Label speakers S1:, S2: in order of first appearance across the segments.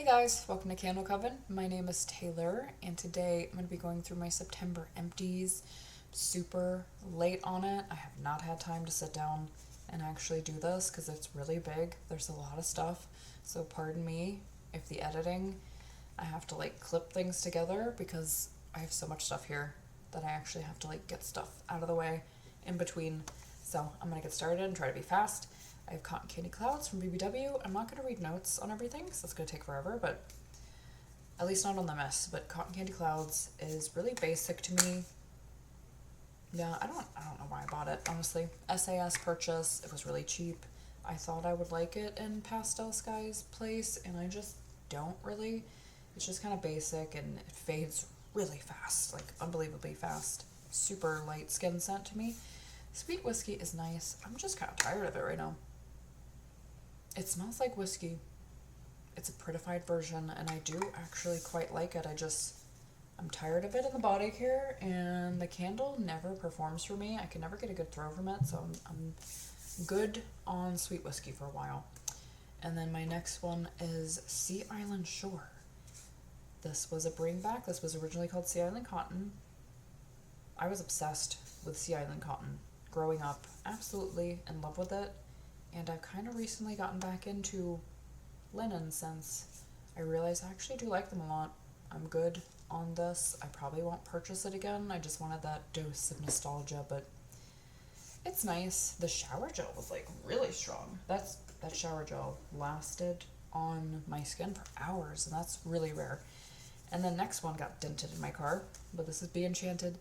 S1: Hey guys, welcome to Candle Coven. My name is Taylor, and today I'm going to be going through my September empties. Super late on it. I have not had time to sit down and actually do this because it's really big. There's a lot of stuff, so pardon me if the editing, I have to clip things together because I have so much stuff here that I actually have to get stuff out of the way in between. So I'm going to get started and try to be fast. I have Cotton Candy Clouds from BBW. I'm not going to read notes on everything, so it's going to take forever, but at least not on the mess. But Cotton Candy Clouds is really basic to me. Yeah, I don't know why I bought it, honestly. SAS purchase. It was really cheap. I thought I would like it in Pastel Skies place, and I just don't really. It's just kind of basic, and it fades really fast, unbelievably fast. Super light skin scent to me. Sweet whiskey is nice. I'm just kind of tired of it right now. It smells like whiskey. It's a prettified version, and I do actually quite like it. I'm tired of it in the body care, and the candle never performs for me. I can never get a good throw from it, so I'm good on sweet whiskey for a while. And then my next one is Sea Island Shore. This was a bring back. This was originally called Sea Island Cotton. I was obsessed with Sea Island Cotton growing up, absolutely in love with it. And I've kind of recently gotten back into linen scents. I realize I actually do like them a lot. I'm good on this. I probably won't purchase it again. I just wanted that dose of nostalgia, but it's nice. The shower gel was really strong. That shower gel lasted on my skin for hours, and that's really rare. And the next one got dented in my car, but this is Be Enchanted.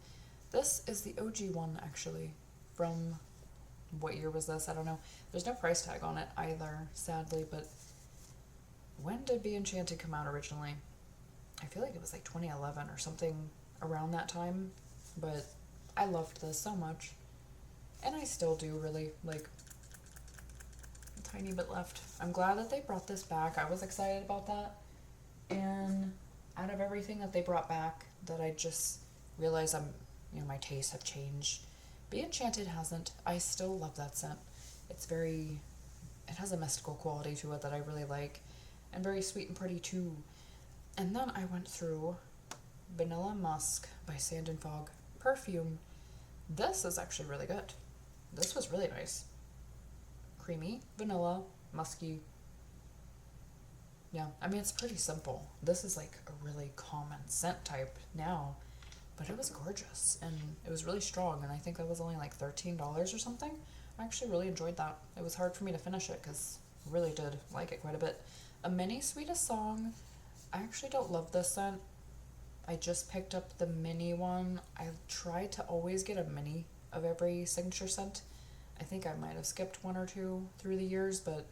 S1: This is the OG one, actually, from what year was this? I don't know. There's no price tag on it either, sadly, but when did Be Enchanted come out originally? I feel like it was 2011 or something around that time, but I loved this so much, and I still do really, a tiny bit left. I'm glad that they brought this back. I was excited about that, and out of everything that they brought back that I just realized my tastes have changed, Be Enchanted hasn't. I still love that scent. It has a mystical quality to it that I really like, and very sweet and pretty too. And then I went through Vanilla Musk by Sand and Fog perfume. This is actually really good. This was really nice. Creamy, vanilla, musky. Yeah, it's pretty simple. This is a really common scent type now, but it was gorgeous, and it was really strong, and I think that was only $13 or something. I actually really enjoyed that. It was hard for me to finish it because I really did like it quite a bit. A Mini Sweetest Song. I actually don't love this scent. I just picked up the mini one. I try to always get a mini of every signature scent. I think I might have skipped one or two through the years, but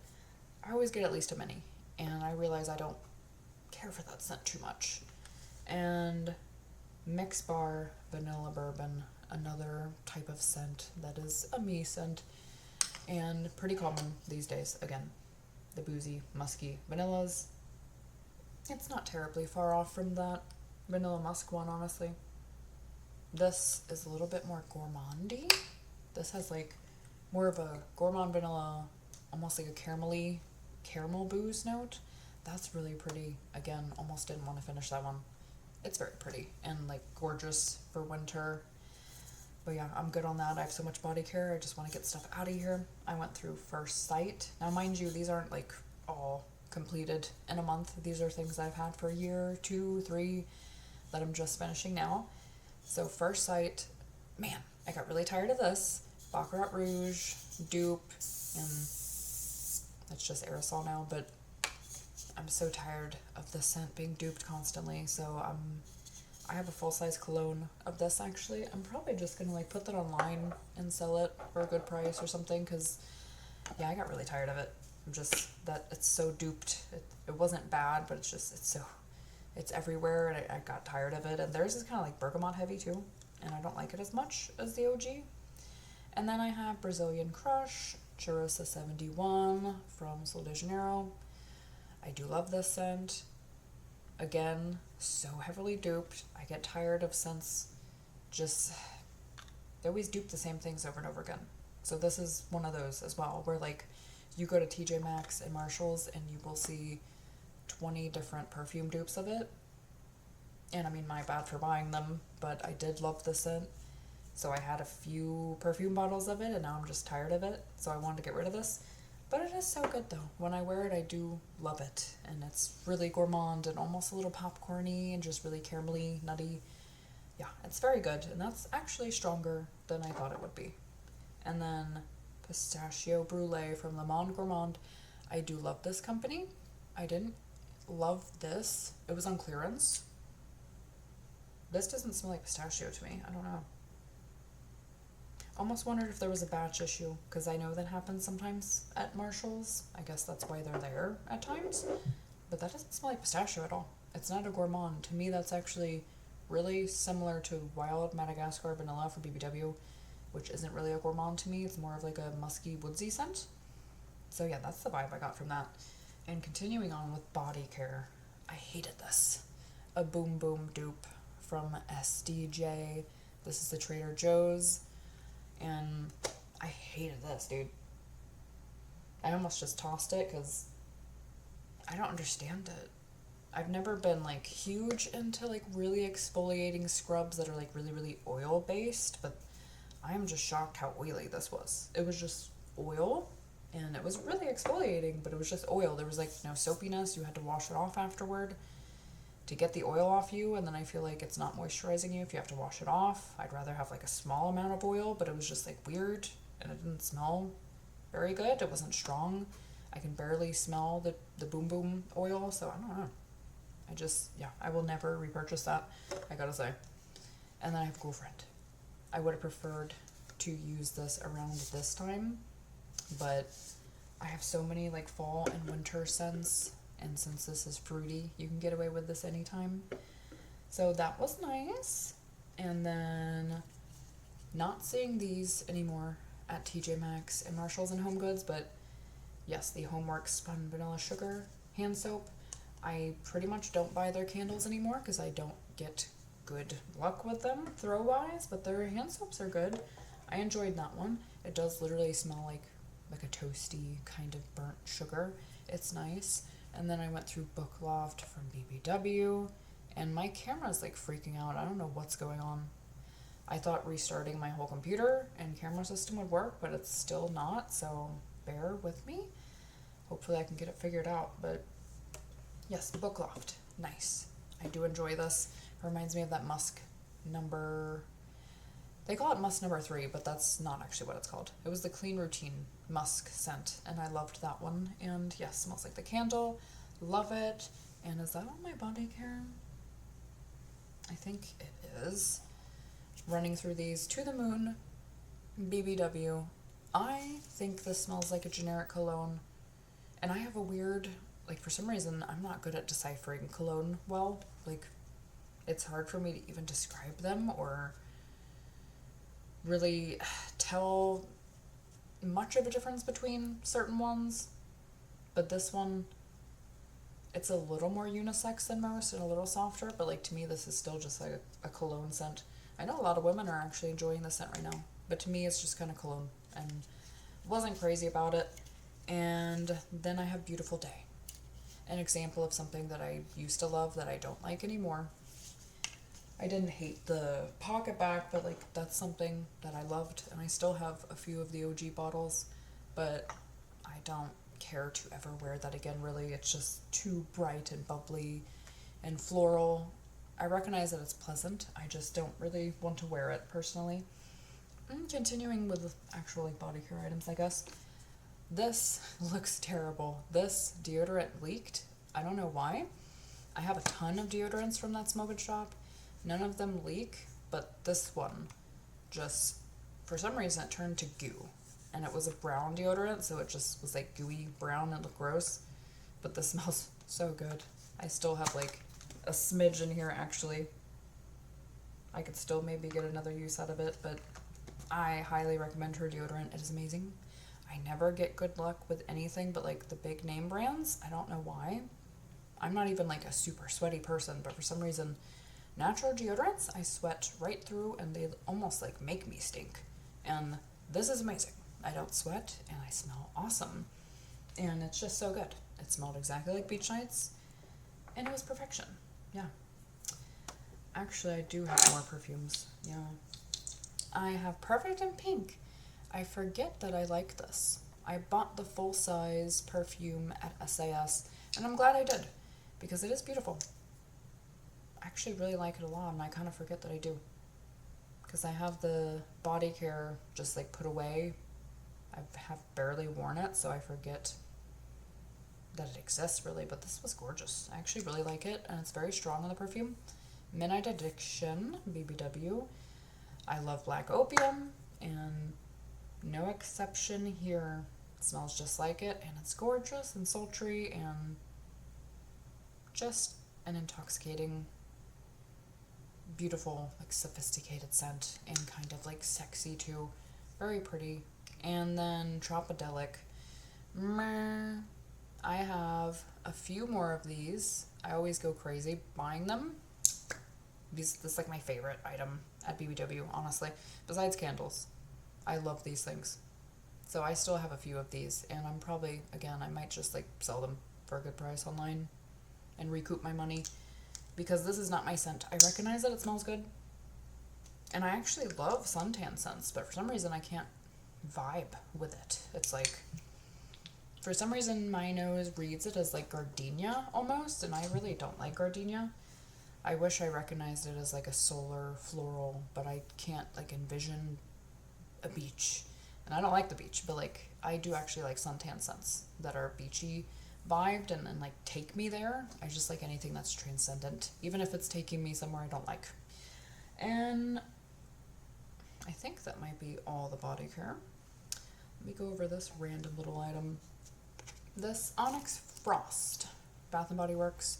S1: I always get at least a mini, and I realize I don't care for that scent too much. And Mix Bar Vanilla Bourbon, another type of scent that is a me scent, and pretty common these days. Again, the boozy, musky vanillas. It's not terribly far off from that Vanilla Musk one, honestly. This is a little bit more gourmandy. This has more of a gourmand vanilla, almost like a caramel booze note. That's really pretty. Again, almost didn't want to finish that one. It's very pretty and gorgeous for winter. But yeah, I'm good on that. I have so much body care. I just want to get stuff out of here. I went through First Sight. Now, mind you, these aren't all completed in a month. These are things I've had for a year, 2, 3 that I'm just finishing now. So First Sight, man, I got really tired of this. Baccarat Rouge, dupe, and that's just aerosol now, but I'm so tired of the scent being duped constantly, so I have a full-size cologne of this, actually. I'm probably just gonna put that online and sell it for a good price or something, because yeah, I got really tired of it. That it's so duped. It wasn't bad, but it's everywhere, and I got tired of it. And theirs is kind of bergamot heavy too, and I don't like it as much as the OG. And then I have Brazilian Crush Cheirosa 71 from Sol de Janeiro. I do love this scent. Again, so heavily duped. I get tired of scents. They always dupe the same things over and over again. So this is one of those as well, where you go to TJ Maxx and Marshalls and you will see 20 different perfume dupes of it. And I mean, my bad for buying them, but I did love the scent. So I had a few perfume bottles of it, and now I'm just tired of it. So I wanted to get rid of this. But it is so good though. When I wear it, I do love it. And it's really gourmand and almost a little popcorny and just really caramelly, nutty. Yeah, it's very good. And that's actually stronger than I thought it would be. And then Pistachio Brulee from Le Monde Gourmand. I do love this company. I didn't love this. It was on clearance. This doesn't smell like pistachio to me. I don't know. Almost wondered if there was a batch issue, because I know that happens sometimes at Marshall's. I guess that's why they're there at times. But that doesn't smell like pistachio at all. It's not a gourmand. To me, that's actually really similar to Wild Madagascar Vanilla for BBW, which isn't really a gourmand to me. It's more of like a musky, woodsy scent. So yeah, that's the vibe I got from that. And continuing on with body care, I hated this. A Boom Boom dupe from SDJ. This is the Trader Joe's. And I hated this, dude. I almost just tossed it because I don't understand it. I've never been like huge into like really exfoliating scrubs that are like really, really oil based, but I'm just shocked how oily this was. It was just oil, and it was really exfoliating, but it was just oil. There was like no soapiness. You had to wash it off afterward to get the oil off you, and then I feel like it's not moisturizing you if you have to wash it off. I'd rather have like a small amount of oil, but it was just like weird, and it didn't smell very good. It wasn't strong. I can barely smell the Boom Boom oil, so I don't know. I will never repurchase that, I gotta say. And then I have a girlfriend. I would have preferred to use this around this time, but I have so many like fall and winter scents, and since this is fruity, you can get away with this anytime. So that was nice. And then not seeing these anymore at TJ Maxx and Marshalls and Home Goods, but yes, the Homework Spun Vanilla Sugar hand soap. I pretty much don't buy their candles anymore because I don't get good luck with them throw-wise, but their hand soaps are good. I enjoyed that one. It does literally smell like a toasty kind of burnt sugar. It's nice. And then I went through Book Loft from BBW, and my camera's like freaking out. I don't know what's going on. I thought restarting my whole computer and camera system would work, but it's still not, so bear with me. Hopefully I can get it figured out, but yes, Book Loft. Nice. I do enjoy this. It reminds me of that musk number... They call it musk number 3, but that's not actually what it's called. It was the Clean Routine musk scent, and I loved that one. And yes, smells like the candle. Love it. And is that all my body care? I think it is. Running through these To the Moon, BBW. I think this smells like a generic cologne. And I have a weird... Like, for some reason, I'm not good at deciphering cologne well. Like, it's hard for me to even describe them or really tell much of a difference between certain ones. But this one, it's a little more unisex than most and a little softer. But, like, to me, this is still just, like, a cologne scent. I know a lot of women are actually enjoying this scent right now. But to me, it's just kind of cologne. And wasn't crazy about it. And then I have Beautiful Day. An example of something that I used to love that I don't like anymore. I didn't hate the pocket back, but like that's something that I loved, and I still have a few of the OG bottles, but I don't care to ever wear that again, really. It's just too bright and bubbly and floral. I recognize that it's pleasant. I just don't really want to wear it personally. And continuing with actual like body care items, I guess. This looks terrible. This deodorant leaked. I don't know why. I have a ton of deodorants from that smoke shop. None of them leak, but this one just, for some reason, it turned to goo. And it was a brown deodorant, so it just was like gooey brown and looked gross. But this smells so good. I still have like a smidge in here, actually. I could still maybe get another use out of it, but I highly recommend her deodorant. It is amazing. I never get good luck with anything but like the big name brands. I don't know why. I'm not even like a super sweaty person, but for some reason, natural deodorants, I sweat right through and they almost like make me stink. And this is amazing. I don't sweat and I smell awesome. And it's just so good. It smelled exactly like Beach Nights. And it was perfection. Yeah. Actually, I do have more perfumes. Yeah. I have Perfect in Pink. I forget that I like this. I bought the full-size perfume at SAS, and I'm glad I did, because it is beautiful. I actually really like it a lot, and I kind of forget that I do. Because I have the body care just like put away. I have barely worn it, so I forget that it exists really, but this was gorgeous. I actually really like it, and it's very strong in the perfume. Midnight Addiction, BBW. I love Black Opium, and no exception here. It smells just like it, and it's gorgeous and sultry and just an intoxicating, beautiful, like sophisticated scent, and kind of like sexy too. Very pretty. And then Tropodelic. Meh. I have a few more of these. I always go crazy buying them. This is like my favorite item at BBW, honestly. Besides candles. I love these things. So I still have a few of these, and I'm probably, again, I might just like sell them for a good price online and recoup my money, because this is not my scent. I recognize that it smells good, and I actually love suntan scents, but for some reason I can't vibe with it. It's like, for some reason my nose reads it as like gardenia almost, and I really don't like gardenia. I wish I recognized it as like a solar floral, but I can't like envision a beach. And I don't like the beach, but like I do actually like suntan scents that are beachy vibed and like take me there. I just like anything that's transcendent, even if it's taking me somewhere I don't like. And I think that might be all the body care. Let me go over this random little item. This Onyx Frost, Bath & Body Works.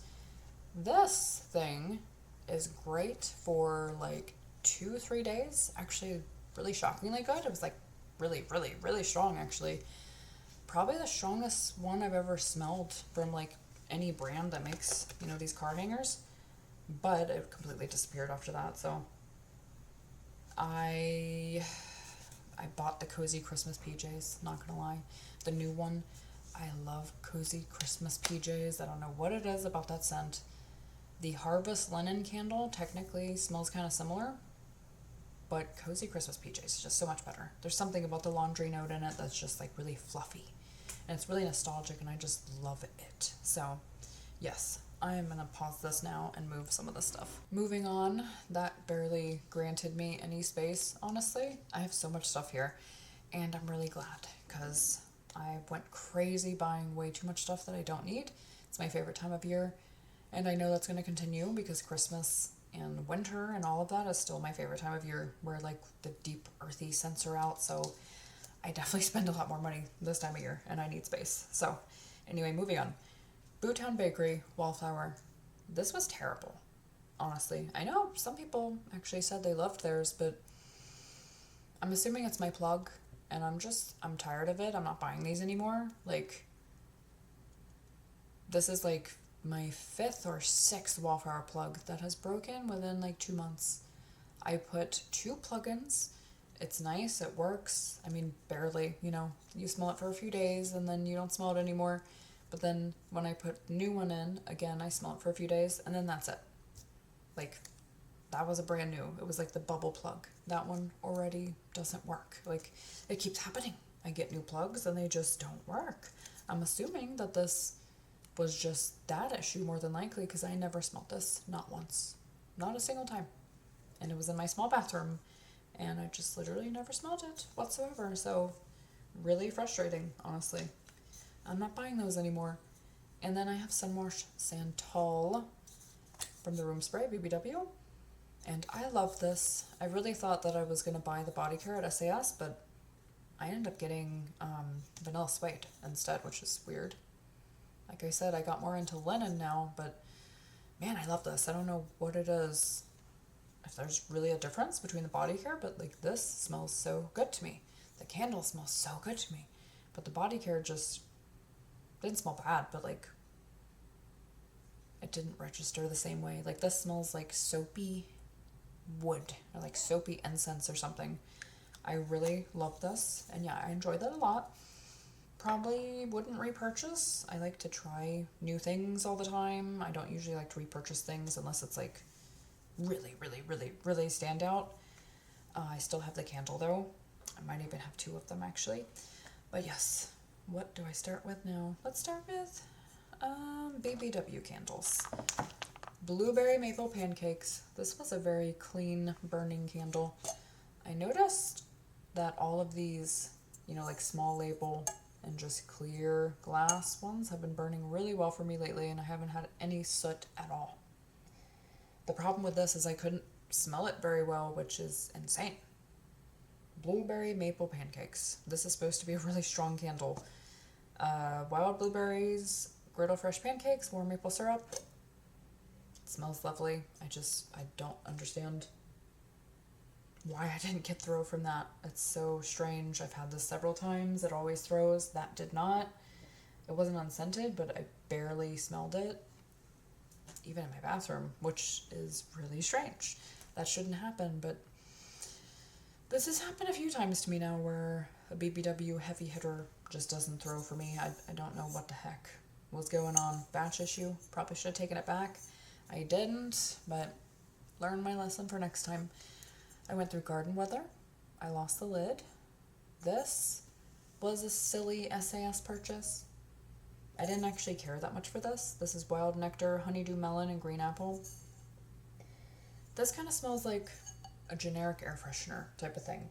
S1: This thing is great for like 2-3 days. Actually, really shockingly good. It was like really, really, really strong, actually. Probably the strongest one I've ever smelled from like any brand that makes, you know, these car hangers. But it completely disappeared after that, so I bought the Cozy Christmas PJs, not gonna lie. The new one. I love Cozy Christmas PJs. I don't know what it is about that scent. The Harvest Linen Candle technically smells kind of similar, but Cozy Christmas PJs is just so much better. There's something about the laundry note in it that's just like really fluffy, and it's really nostalgic, and I just love it. So yes, I am gonna pause this now and move some of this stuff. Moving on, that barely granted me any space, honestly. I have so much stuff here, and I'm really glad, because I went crazy buying way too much stuff that I don't need. It's my favorite time of year, and I know that's going to continue because Christmas and winter and all of that is still my favorite time of year, where like the deep earthy scents are out. So I definitely spend a lot more money this time of year, and I need space. So anyway, moving on. Boottown Bakery Wallflower. This was terrible, honestly. I know some people actually said they loved theirs, but I'm assuming it's my plug, and I'm tired of it. I'm not buying these anymore. Like, this is like my 5th or 6th Wallflower plug that has broken within like 2 months. I put 2 plugins. It's nice, it works. I mean, barely, you know, you smell it for a few days and then you don't smell it anymore. But then when I put the new one in, again, I smell it for a few days, and then that's it. Like, that was a brand new. It was like the bubble plug. That one already doesn't work. Like, it keeps happening. I get new plugs and they just don't work. I'm assuming that this was just that issue more than likely, because I never smelled this. Not once. Not a single time. And it was in my small bathroom, and I just literally never smelled it whatsoever. So, really frustrating, honestly. I'm not buying those anymore. And then I have Sunwash Santal from the Room Spray, BBW. And I love this. I really thought that I was going to buy the body care at SAS, but I ended up getting Vanilla Suede instead, which is weird. Like I said, I got more into linen now, but man, I love this. I don't know what it is, if there's really a difference between the body care, but like this smells so good to me. The candle smells so good to me. But the body care just didn't smell bad, but like it didn't register the same way. Like, this smells like soapy wood, or like soapy incense or something. I really love this, and yeah, I enjoyed that a lot. probably wouldn't repurchase. I like to try new things all the time. I don't usually like to repurchase things unless it's like really, really, really, really stand out. I still have the candle though. I might even have 2 of them actually. But yes, what do I start with now? Let's start with BBW Candles. Blueberry Maple Pancakes. This was a very clean burning candle. I noticed that all of these, you know, like small label and just clear glass ones have been burning really well for me lately, and I haven't had any soot at all. The problem with this is I couldn't smell it very well, which is insane. Blueberry Maple Pancakes. This is supposed to be a really strong candle. Wild blueberries, griddle fresh pancakes, warm maple syrup. It smells lovely. I don't understand why I didn't get throw from that. It's so strange. I've had this several times. It always throws. That did not. It wasn't unscented, but I barely smelled it, even in my bathroom, which is really strange. That shouldn't happen, but this has happened a few times to me now where a BBW heavy hitter just doesn't throw for me. I don't know what the heck was going on. Batch issue. Probably should have taken it back. I didn't, but learned my lesson for next time. I went through garden weather. I lost the lid. This was a silly SAS purchase. I didn't actually care that much for this. This is wild nectar, honeydew melon, and green apple. This kind of smells like a generic air freshener type of thing.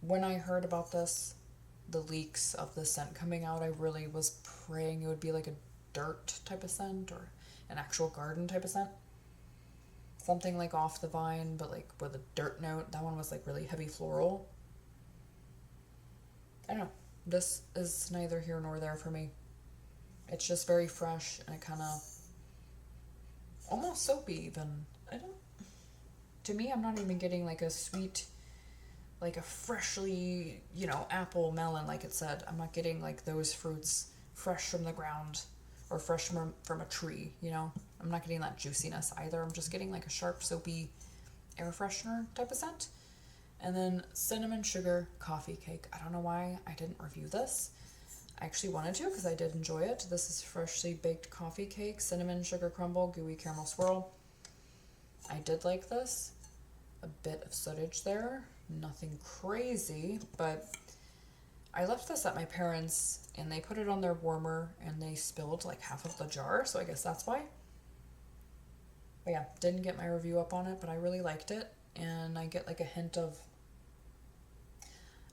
S1: When I heard about this, the leaks of the scent coming out, I really was praying it would be like a dirt type of scent or an actual garden type of scent. Something like off the vine, but like with a dirt note. That one was like really heavy floral. I don't know. This is neither here nor there for me. It's just very fresh and it kind of almost soapy even. To me, I'm not even getting like a sweet, like a freshly, you know, apple, melon, like it said. I'm not getting like those fruits fresh from the ground or fresh from a tree, you know. I'm not getting that juiciness either. I'm just getting like a sharp, soapy air freshener type of scent. And then cinnamon sugar coffee cake. I don't know why I didn't review this. I actually wanted to because I did enjoy it. This is freshly baked coffee cake, cinnamon sugar crumble, gooey caramel swirl. I did like this. A bit of sootage there. Nothing crazy, but I left this at my parents' and they put it on their warmer and they spilled like half of the jar, so I guess that's why. But yeah, didn't get my review up on it, but I really liked it. And I get like a hint of,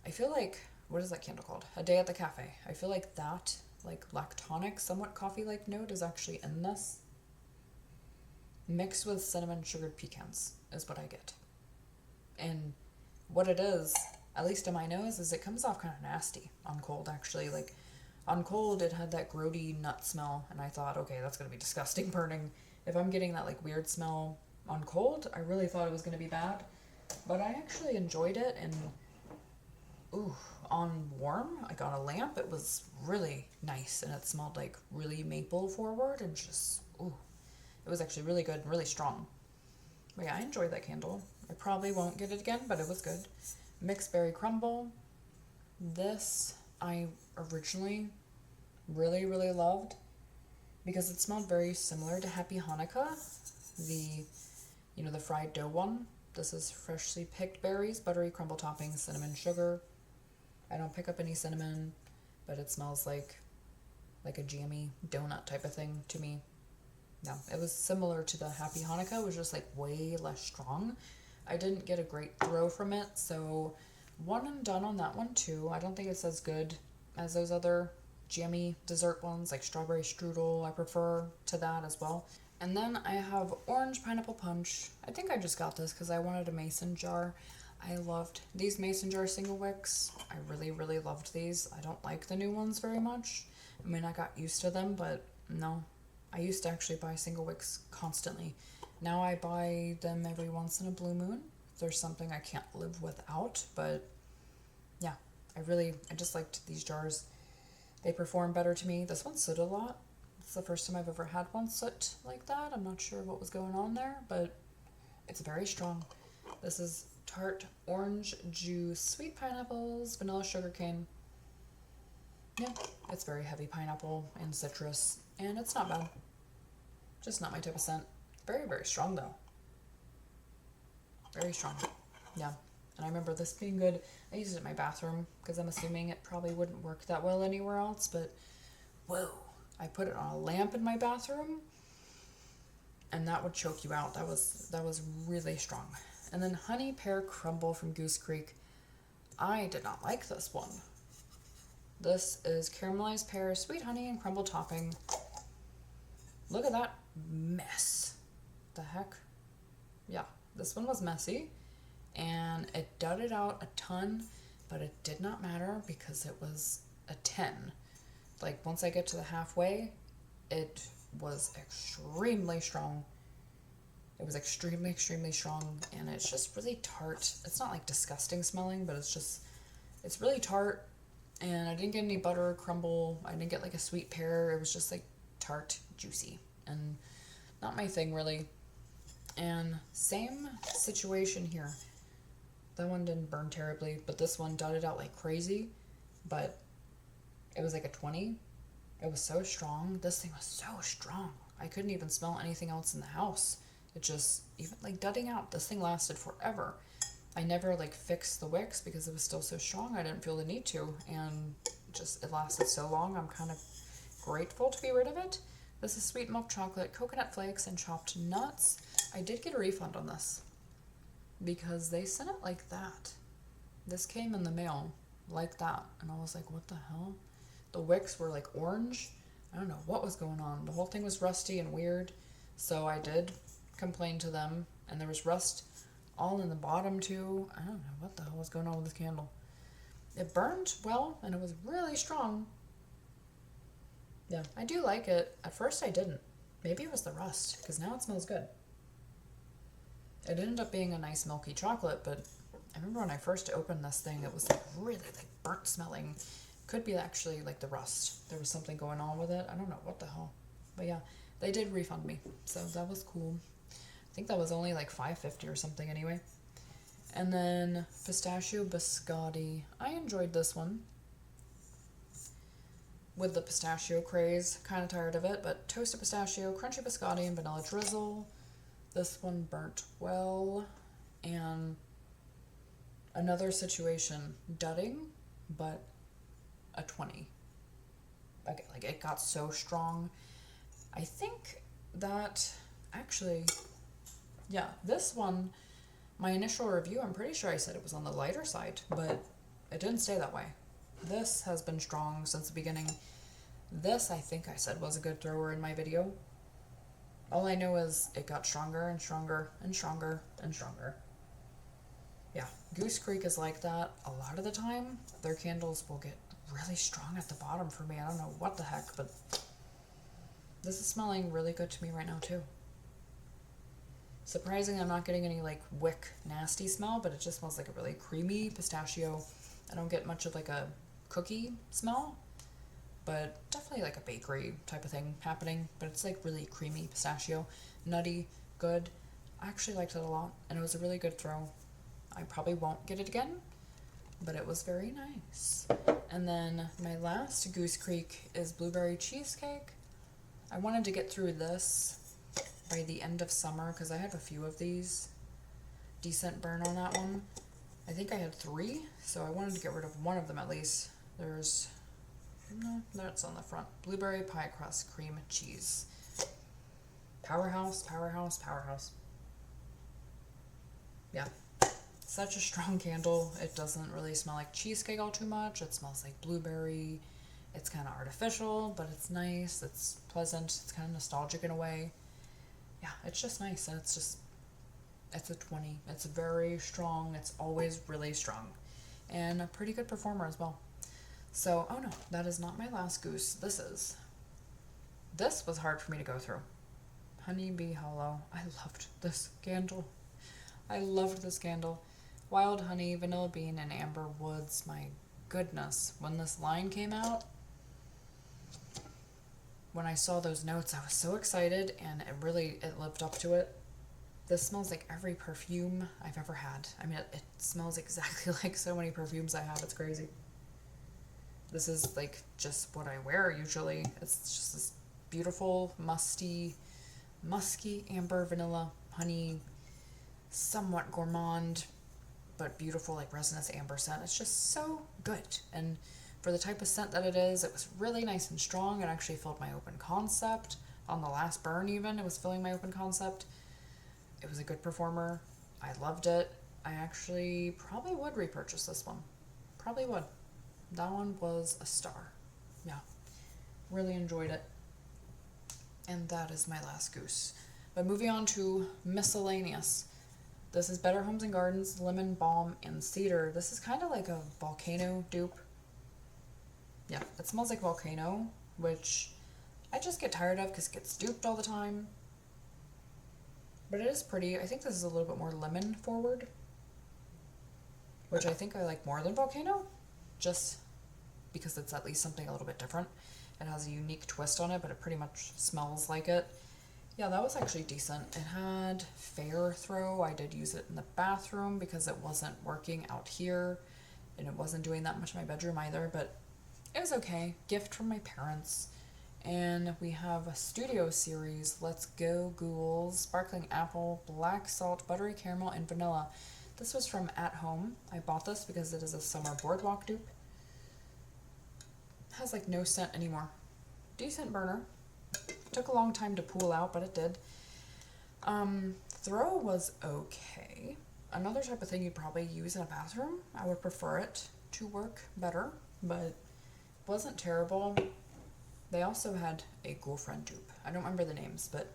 S1: I feel like, what is that candle called? A Day at the Cafe. I feel like that, like lactonic, somewhat coffee-like note is actually in this. Mixed with cinnamon sugared pecans is what I get. And what it is, at least in my nose, is it comes off kind of nasty on cold, actually. Like, on cold, it had that grody nut smell, and I thought, okay, that's going to be disgusting burning. If I'm getting that, like, weird smell on cold, I really thought it was going to be bad. But I actually enjoyed it, and, ooh, on warm, I got a lamp. It was really nice, and it smelled, like, really maple forward, and just, ooh. It was actually really good and really strong. But yeah, I enjoyed that candle. I probably won't get it again, but it was good. Mixed berry crumble. This I originally really, really loved because it smelled very similar to Happy Hanukkah, the fried dough one. This is freshly picked berries, buttery crumble toppings, cinnamon sugar. I don't pick up any cinnamon, but it smells like a jammy donut type of thing to me. No, it was similar to the Happy Hanukkah. It was just like way less strong. I didn't get a great throw from it, so one and done on that one too. I don't think it's as good as those other jammy dessert ones like strawberry strudel. I prefer to that as well. And then I have orange pineapple punch. I think I just got this because I wanted a mason jar. I loved these mason jar single wicks. I really, really loved these. I don't like the new ones very much. I mean, I got used to them, but no. I used to actually buy single wicks constantly. Now I buy them every once in a blue moon. There's something I can't live without, but yeah, I just liked these jars. They perform better to me. This one soot a lot. It's the first time I've ever had one soot like that. I'm not sure what was going on there, but it's very strong. This is tart orange juice, sweet pineapples, vanilla sugarcane. yeah, it's very heavy pineapple and citrus, and it's not bad. Just not my type of scent. Very, very strong though. Very strong. Yeah. And I remember this being good. I used it in my bathroom because I'm assuming it probably wouldn't work that well anywhere else, but whoa. I put it on a lamp in my bathroom and that would choke you out. That was really strong. And then Honey Pear Crumble from Goose Creek. I did not like this one. This is caramelized pear, sweet honey, and crumble topping. Look at that mess. The heck? Yeah, this one was messy. And it dudded out a ton, but it did not matter because it was a 10. Like, once I get to the halfway, it was extremely strong. It was extremely, extremely strong, and it's just really tart. It's not, like, disgusting smelling, but it's really tart, and I didn't get any butter or crumble. I didn't get, like, a sweet pear. It was just, like, tart, juicy, and not my thing, really. And same situation here. That one didn't burn terribly, but this one dudded out like crazy, but it was like a 20. It was so strong. This thing was so strong. I couldn't even smell anything else in the house. It just, even like dudding out, this thing lasted forever. I never like fixed the wicks because it was still so strong. I didn't feel the need to, and just it lasted so long. I'm kind of grateful to be rid of it. This is sweet milk chocolate, coconut flakes, and chopped nuts. I did get a refund on this because they sent it like that. This came in the mail like that, and I was like, what the hell? The wicks were like orange. I don't know what was going on. The whole thing was rusty and weird, so I did complain to them, and there was rust all in the bottom too. I don't know what the hell was going on with this candle. It burned well, and it was really strong. Yeah, I do like it. At first I didn't. Maybe it was the rust, because now it smells good. It ended up being a nice milky chocolate, but I remember when I first opened this thing, it was like really like burnt smelling. Could be actually like the rust. There was something going on with it. I don't know what the hell. But yeah, they did refund me, so that was cool. I think that was only like $5.50 or something anyway. And then Pistachio Biscotti. I enjoyed this one. With the pistachio craze, kind of tired of it, but toasted pistachio, crunchy biscotti, and vanilla drizzle. This one burnt well, and another situation, dudding, but a 20. Like it got so strong. I think that actually, yeah, this one, my initial review, I'm pretty sure I said it was on the lighter side, but it didn't stay that way. This has been strong since the beginning. This, I think I said, was a good thrower in my video. All I know is it got stronger and stronger and stronger and stronger. Yeah, Goose Creek is like that a lot of the time. Their candles will get really strong at the bottom for me. I don't know what the heck, but this is smelling really good to me right now too. Surprising I'm not getting any like wick nasty smell, but it just smells like a really creamy pistachio. I don't get much of like a cookie smell, but definitely like a bakery type of thing happening. But it's like really creamy pistachio, nutty, good. I actually liked it a lot, and it was a really good throw. I probably won't get it again, but it was very nice. And then my last Goose Creek is blueberry cheesecake. I wanted to get through this by the end of summer because I have a few of these. Decent burn on that one. I think I had 3, so I wanted to get rid of one of them at least. There's, no, that's on the front. Blueberry pie crust cream cheese. Powerhouse, powerhouse, powerhouse. Yeah. Such a strong candle. It doesn't really smell like cheesecake all too much. It smells like blueberry. It's kind of artificial, but it's nice. It's pleasant. It's kind of nostalgic in a way. Yeah, it's just nice, and it's a 20. It's very strong. It's always really strong, and a pretty good performer as well. So, oh no, that is not my last goose. This was hard for me to go through. Honey Bee Hollow. I loved this candle. I loved this candle. Wild honey, vanilla bean, and amber woods. My goodness, when this line came out, when I saw those notes, I was so excited, and it lived up to it. This smells like every perfume I've ever had. I mean, it smells exactly like so many perfumes I have. It's crazy. This is like just what I wear usually. It's just this beautiful, musky amber, vanilla, honey, somewhat gourmand, but beautiful, like resinous amber scent. It's just so good. And for the type of scent that it is, it was really nice and strong. It actually filled my open concept. On the last burn even, it was filling my open concept. It was a good performer. I loved it. I actually probably would repurchase this one. Probably would. That one was a star. Yeah. Really enjoyed it. And that is my last goose. But moving on to miscellaneous. This is Better Homes and Gardens Lemon Balm and Cedar. This is kind of like a volcano dupe. Yeah, it smells like volcano, which I just get tired of because it gets duped all the time. But it is pretty. I think this is a little bit more lemon forward, which I think I like more than volcano, just because it's at least something a little bit different. It has a unique twist on it, but it pretty much smells like it. Yeah, that was actually decent. It had fair throw. I did use it in the bathroom because it wasn't working out here, and it wasn't doing that much in my bedroom either, but it was okay. Gift from my parents. And we have a studio series, Let's Go Ghouls, Sparkling Apple, Black Salt, Buttery Caramel, and Vanilla. This was from At Home. I bought this because it is a summer boardwalk dupe. It has like no scent anymore. Decent burner. Took a long time to pool out, but it did. Throw was okay. Another type of thing you'd probably use in a bathroom. I would prefer it to work better, but it wasn't terrible. They also had a girlfriend dupe. I don't remember the names, but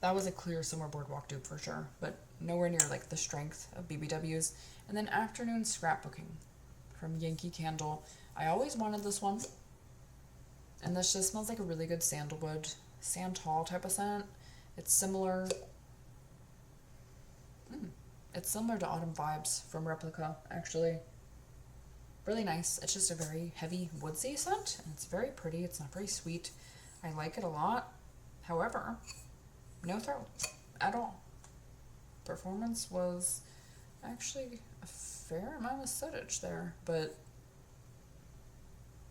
S1: that was a clear summer boardwalk dupe for sure, but nowhere near like the strength of BBW's. And then Afternoon Scrapbooking from Yankee Candle. I always wanted this one. And this just smells like a really good sandalwood, santal type of scent. It's similar. It's similar to Autumn Vibes from Replica, actually. Really nice. It's just a very heavy woodsy scent, and it's very pretty. It's not very sweet. I like it a lot. However, no throw at all. Performance was actually a fair amount of sootage there, but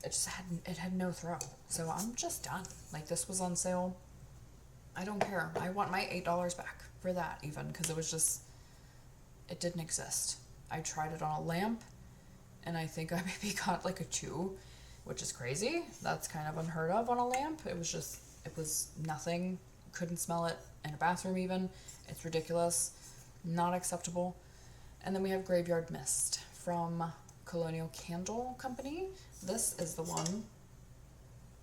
S1: it had no throw. So I'm just done. Like, this was on sale. I don't care. I want my $8 back for that even, because it was just, it didn't exist. I tried it on a lamp, and I think I maybe got like a 2, which is crazy. That's kind of unheard of on a lamp. It was nothing. Couldn't smell it in a bathroom even. It's ridiculous. Not acceptable. And then we have Graveyard Mist from Colonial Candle Company. This is the one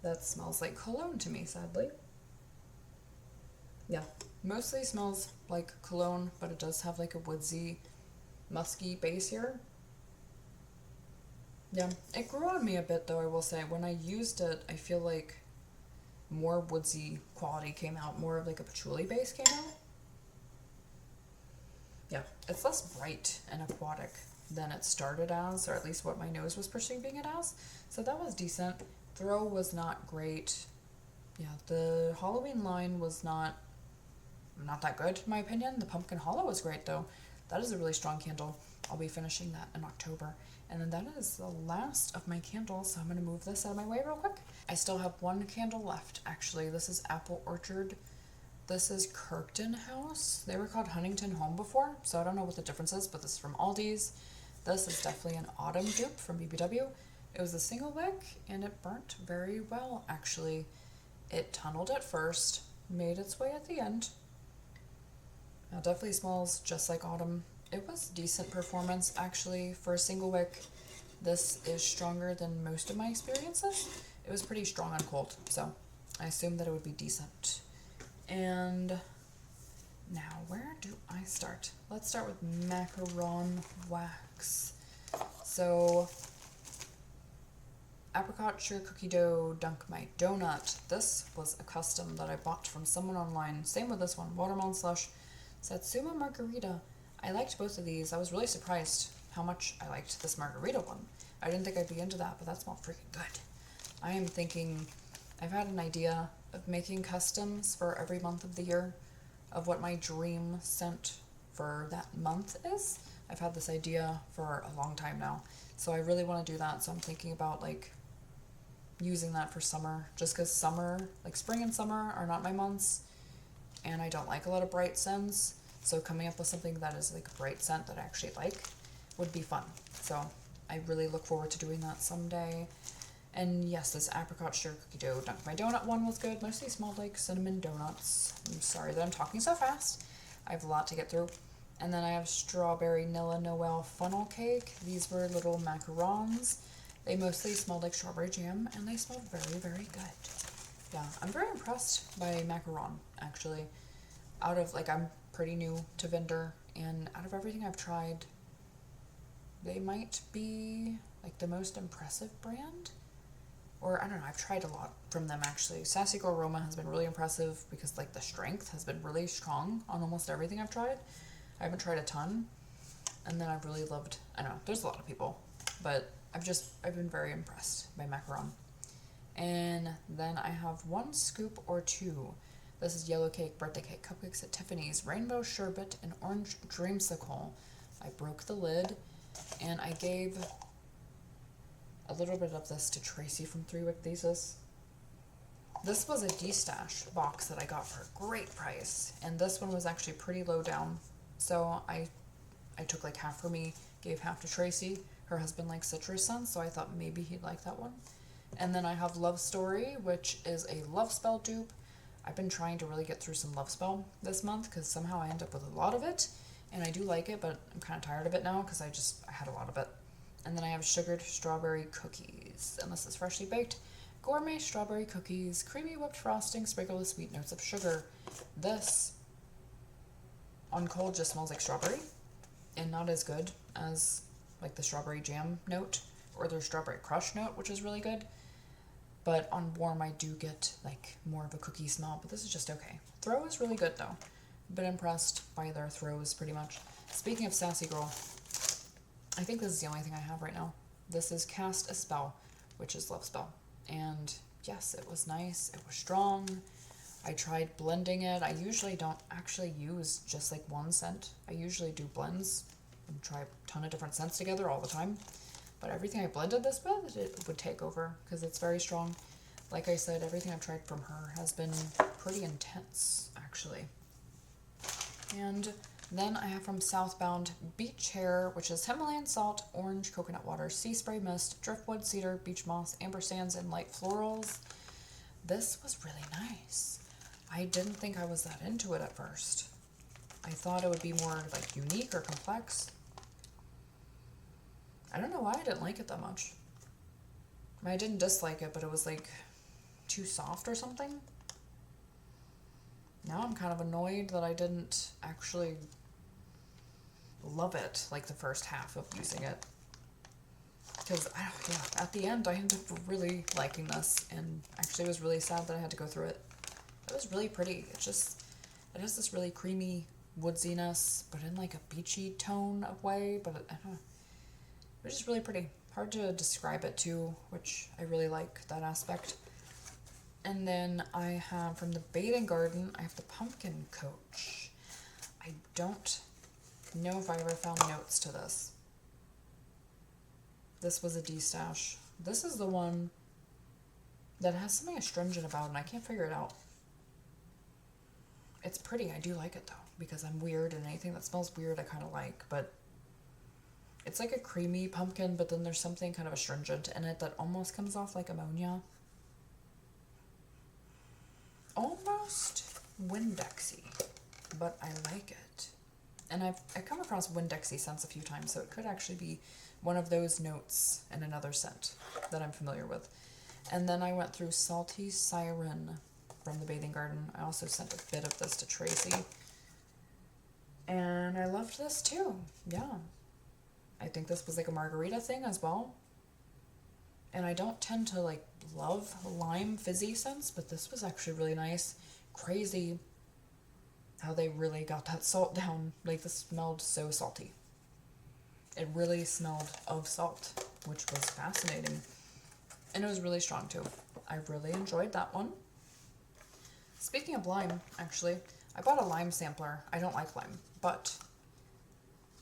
S1: that smells like cologne to me, sadly. Yeah, mostly smells like cologne, but it does have like a woodsy, musky base here. Yeah, it grew on me a bit though, I will say. When I used it, I feel like more woodsy quality came out, more of like a patchouli base came out. Yeah, it's less bright and aquatic than it started as, or at least what my nose was perceiving it as. So that was decent. Throw was not great. Yeah, the Halloween line was not that good in my opinion. The Pumpkin Hollow was great though. That is a really strong candle. I'll be finishing that in October. And then that is the last of my candles, so I'm going to move this out of my way real quick. I still have one candle left, actually. This is Apple Orchard. This is Kirkton House. They were called Huntington Home before, so I don't know what the difference is, but this is from Aldi's. This is definitely an autumn dupe from BBW. It was a single wick, and it burnt very well, actually. It tunneled at first, made its way at the end. It definitely smells just like autumn. It was decent performance, actually, for a single wick. This is stronger than most of my experiences. It was pretty strong on cold, so I assumed that it would be decent. And now, where do I start? Let's start with Macaron Wax. So, apricot sugar cookie dough, dunk my donut. This was a custom that I bought from someone online. Same with this one, watermelon slush, Satsuma margarita. I liked both of these. I was really surprised how much I liked this margarita one. I didn't think I'd be into that, but that smelled freaking good. I am thinking, I've had an idea of making customs for every month of the year of what my dream scent for that month is. I've had this idea for a long time now, so I really want to do that. So I'm thinking about like using that for summer, just because summer, like spring and summer, are not my months, and I don't like a lot of bright scents. So coming up with something that is like a bright scent that I actually like would be fun. So I really look forward to doing that someday. And yes, this apricot sugar cookie dough Dunk My Donut one was good. Mostly smelled like cinnamon donuts. I'm sorry that I'm talking so fast. I have a lot to get through. And then I have strawberry Nilla Noel funnel cake. These were little macarons. They mostly smelled like strawberry jam, and they smelled very, very good. Yeah, I'm very impressed by macaron, actually. Out of, like, I'm pretty new to Vendor, and out of everything I've tried, they might be, like, the most impressive brand. Or, I don't know, I've tried a lot from them, actually. Sassy Girl Aroma has been really impressive because, like, the strength has been really strong on almost everything I've tried. I haven't tried a ton. And then I've really loved, I know, there's a lot of people, but I've been very impressed by Macaron. And then I have one scoop or two. This is yellow cake, birthday cake, cupcakes at Tiffany's, rainbow sherbet, and orange dreamsicle. I broke the lid, and I gave a little bit of this to Tracy from 3 Wick Thesis. This was a D-stash box that I got for a great price, and this one was actually pretty low down. So I took like half for me, gave half to Tracy. Her husband likes citrus scents, so I thought maybe he'd like that one. And then I have Love Story, which is a Love Spell dupe. I've been trying to really get through some Love Spell this month because somehow I end up with a lot of it. And I do like it, but I'm kind of tired of it now because I had a lot of it. And then I have Sugared Strawberry Cookies. And this is freshly baked. Gourmet strawberry cookies, creamy whipped frosting, sprinkled with sweet notes of sugar. This, on cold, just smells like strawberry. And not as good as like the strawberry jam note or the strawberry crush note, which is really good. But on warm, I do get like more of a cookie smell, but this is just okay. Throw is really good though. Been impressed by their throws pretty much. Speaking of Sassy Girl, I think this is the only thing I have right now. This is Cast a Spell, which is Love Spell. And yes, it was nice. It was strong. I tried blending it. I usually don't actually use just like one scent. I usually do blends and try a ton of different scents together all the time. But everything I blended this with, it would take over because it's very strong. Like I said, everything I've tried from her has been pretty intense, actually. And then I have from Southbound Beach Hair, which is Himalayan salt, orange, coconut water, sea spray mist, driftwood, cedar, beach moss, amber sands, and light florals. This was really nice. I didn't think I was that into it at first. I thought it would be more like unique or complex. I don't know why I didn't like it that much. I mean, I didn't dislike it, but it was like too soft or something. Now I'm kind of annoyed that I didn't actually love it like the first half of using it. Because, at the end I ended up really liking this, and actually was really sad that I had to go through it. It was really pretty. It has this really creamy woodsiness, but in like a beachy tone of way, but I don't know. It was just really pretty. Hard to describe it too, which I really like that aspect. And then I have from the Bathing Garden, I have the Pumpkin Coach. I don't know if I ever found notes to this. This was a D-stash. This is the one that has something astringent about it, and I can't figure it out. It's pretty. I do like it, though, because I'm weird, and anything that smells weird I kind of like, but it's like a creamy pumpkin, but then there's something kind of astringent in it that almost comes off like ammonia. Almost Windexy, but I like it. And I've come across Windexy scents a few times, so it could actually be one of those notes in another scent that I'm familiar with. And then I went through Salty Siren from the Bathing Garden. I also sent a bit of this to Tracy. And I loved this too. Yeah. I think this was like a margarita thing as well. And I don't tend to like love lime fizzy scents, but this was actually really nice. Crazy how they really got that salt down. Like, this smelled so salty. It really smelled of salt, which was fascinating. And it was really strong too. I really enjoyed that one. Speaking of lime, actually, I bought a lime sampler. I don't like lime, but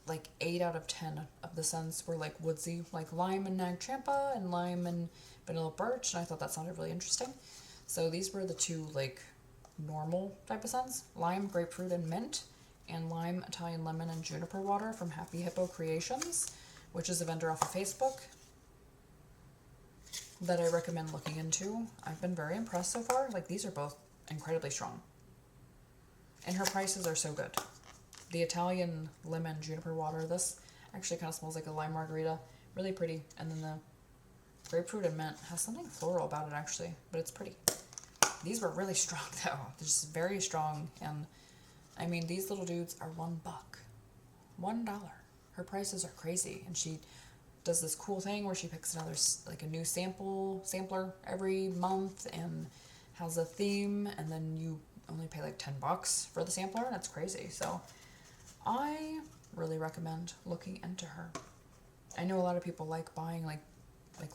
S1: like 8 out of 10 of the scents were like woodsy, like lime and nag champa and lime and vanilla birch, and I thought that sounded really interesting. So these were the two like normal type of scents: lime, grapefruit, and mint, and lime, Italian lemon, and juniper water from Hippo Creations, which is a vendor off of Facebook that I recommend looking into. I've been very impressed so far. Like, these are both incredibly strong. And her prices are so good. The Italian lemon juniper water, this actually kind of smells like a lime margarita. Really pretty. And then the grapefruit and mint has something floral about it actually, but it's pretty. These were really strong though. They're just very strong. And I mean, these little dudes are $1. $1. Her prices are crazy. And she does this cool thing where she picks another, like a new sampler every month and has a theme, and then you only pay like $10 for the sampler, and it's crazy. So I really recommend looking into her. I know a lot of people like buying like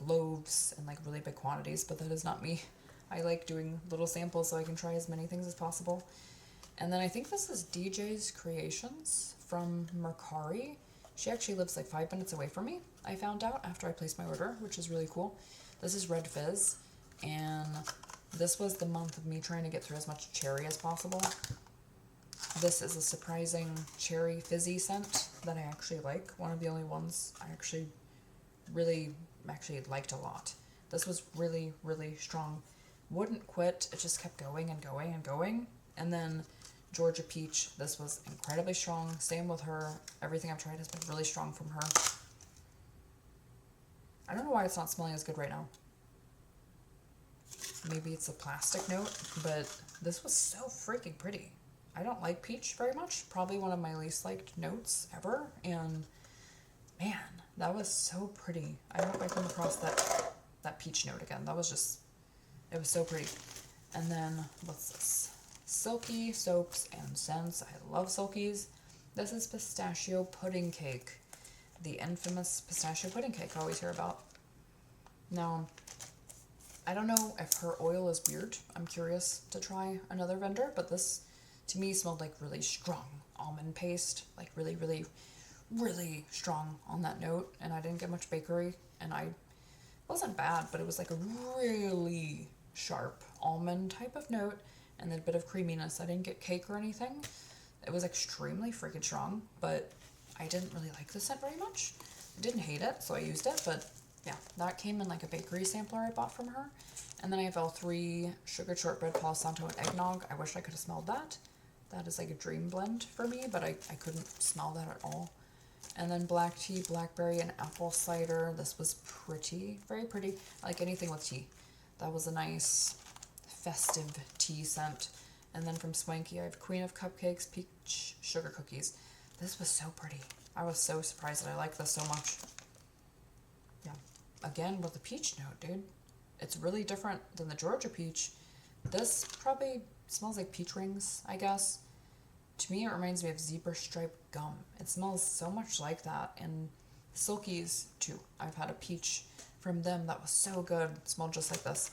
S1: loaves and like really big quantities, but that is not me. I like doing little samples so I can try as many things as possible. And then I think this is DJs Creations from Mercari. She actually lives like 5 minutes away from me, I found out after I placed my order, which is really cool. This is Red Fizz, and this was the month of me trying to get through as much cherry as possible. This is a surprising cherry fizzy scent that I actually like. One of the only ones I actually liked a lot. This was really, really strong. Wouldn't quit. It just kept going and going and going. And then Georgia Peach. This was incredibly strong. Same with her. Everything I've tried has been really strong from her. I don't know why it's not smelling as good right now. Maybe it's a plastic note, but this was so freaking pretty. I don't like peach very much. Probably one of my least liked notes ever. And man, that was so pretty. I hope I come across that peach note again. That was just, it was so pretty. And then what's this? Silkeys Soaps and Scents. I love Silkeys. This is pistachio pudding cake. The infamous pistachio pudding cake I always hear about. Now, I don't know if her oil is weird. I'm curious to try another vendor, but this to me smelled like really strong almond paste, like really, really, really strong on that note. And I didn't get much bakery, and it wasn't bad, but it was like a really sharp almond type of note, and then a bit of creaminess. I didn't get cake or anything. It was extremely freaking strong, but I didn't really like the scent very much. I didn't hate it, so I used it, but yeah, that came in like a bakery sampler I bought from her. And then I have L3 Sugar Shortbread Palo Santo and Eggnog. I wish I could have smelled that. That is like a dream blend for me, but I couldn't smell that at all. And then black tea, blackberry, and apple cider. This was pretty, very pretty. I like anything with tea. That was a nice festive tea scent. And then from Swanky, I have Queen of Cupcakes, Peach Sugar Cookies. This was so pretty. I was so surprised that I liked this so much. Yeah. Again, with the peach note, dude. It's really different than the Georgia peach. This probably smells like peach rings, I guess. To me, it reminds me of zebra stripe gum. It smells so much like that. And Silkeys, too. I've had a peach from them that was so good. It smelled just like this.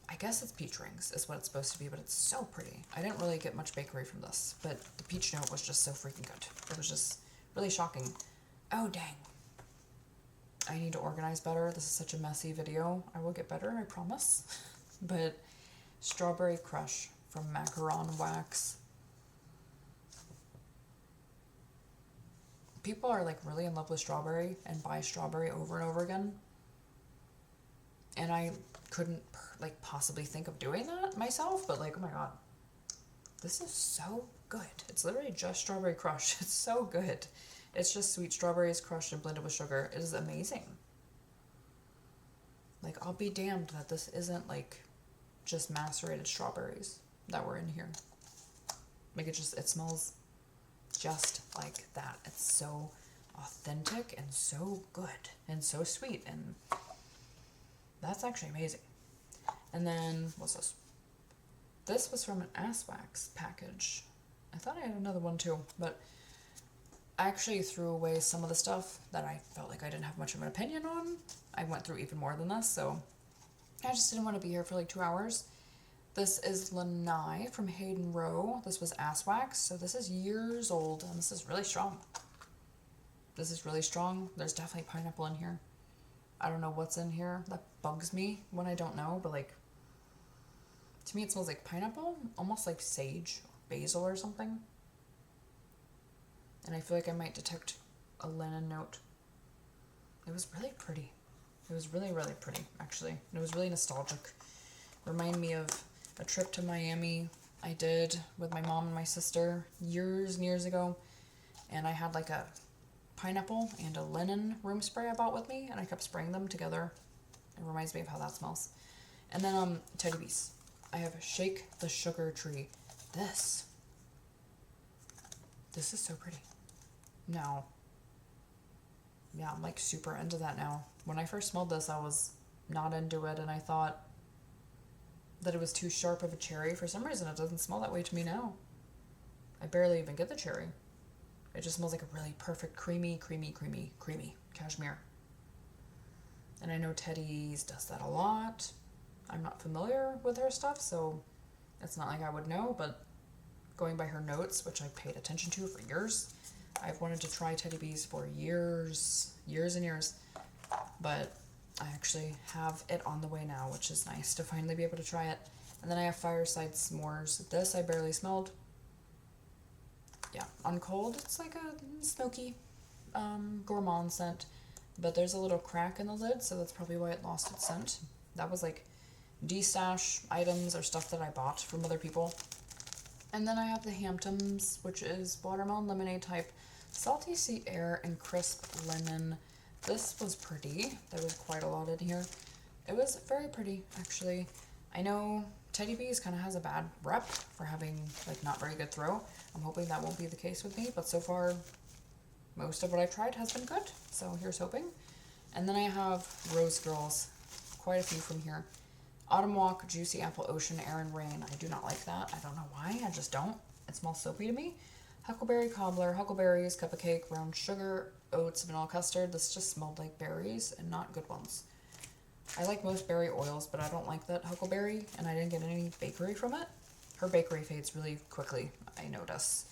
S1: I guess it's peach rings is what it's supposed to be, but it's so pretty. I didn't really get much bakery from this, but the peach note was just so freaking good. It was just really shocking. Oh, dang. I need to organize better. This is such a messy video. I will get better, I promise. But Strawberry Crush from Macaron Wax. People are like really in love with strawberry and buy strawberry over and over again. And I couldn't like possibly think of doing that myself, but like, oh my god, this is so good. It's literally just Strawberry Crush. It's so good. It's just sweet strawberries crushed and blended with sugar. It is amazing. Like, I'll be damned that this isn't like just macerated strawberries that were in here. Like, it smells just like that. It's so authentic and so good and so sweet, and that's actually amazing. And then, what's this? This was from an Ass Wax package. I thought I had another one too, but I actually threw away some of the stuff that I felt like I didn't have much of an opinion on. I went through even more than this, so I just didn't want to be here for like 2 hours. This is Lanai from Hayden Rowe. This was Ass Wax, so this is years old, and this is really strong. This is really strong. There's definitely pineapple in here. I don't know what's in here. That bugs me when I don't know, but like, to me it smells like pineapple, almost like sage, or basil or something. And I feel like I might detect a linen note. It was really pretty. It was really, really pretty, actually. And it was really nostalgic. Reminded me of a trip to Miami I did with my mom and my sister years and years ago. And I had like a pineapple and a linen room spray I bought with me, and I kept spraying them together. It reminds me of how that smells. And then Teddy Bees. I have Shake the Sugar Tree. This is so pretty. Now, yeah, I'm like super into that now. When I first smelled this, I was not into it, and I thought that it was too sharp of a cherry. For some reason, it doesn't smell that way to me now. I barely even get the cherry. It just smells like a really perfect creamy cashmere. And I know Teddy's does that a lot. I'm not familiar with her stuff, so it's not like I would know, but going by her notes, which I paid attention to for years, I've wanted to try Teddy Bees for years and years, but I actually have it on the way now, which is nice to finally be able to try it. And then I have Fireside S'mores. This I barely smelled. Yeah, on cold, it's like a smoky, gourmand scent, but there's a little crack in the lid, so that's probably why it lost its scent. That was like de-stash items or stuff that I bought from other people. And then I have the Hamptons, which is watermelon lemonade type, salty sea air, and crisp lemon. This was pretty. There was quite a lot in here. It was very pretty, actually. I know Teddy Bees kind of has a bad rep for having like not very good throw. I'm hoping that won't be the case with me, but so far most of what I've tried has been good, so here's hoping. And then I have Rose Girls, quite a few from here. Autumn Walk, Juicy Apple, Ocean, Air and Rain. I do not like that. I don't know why, I just don't. It smells soapy to me. Huckleberry Cobbler, Huckleberries, Cup of Cake, Brown Sugar, Oats, Vanilla Custard. This just smelled like berries and not good ones. I like most berry oils, but I don't like that huckleberry, and I didn't get any bakery from it. Her bakery fades really quickly, I notice.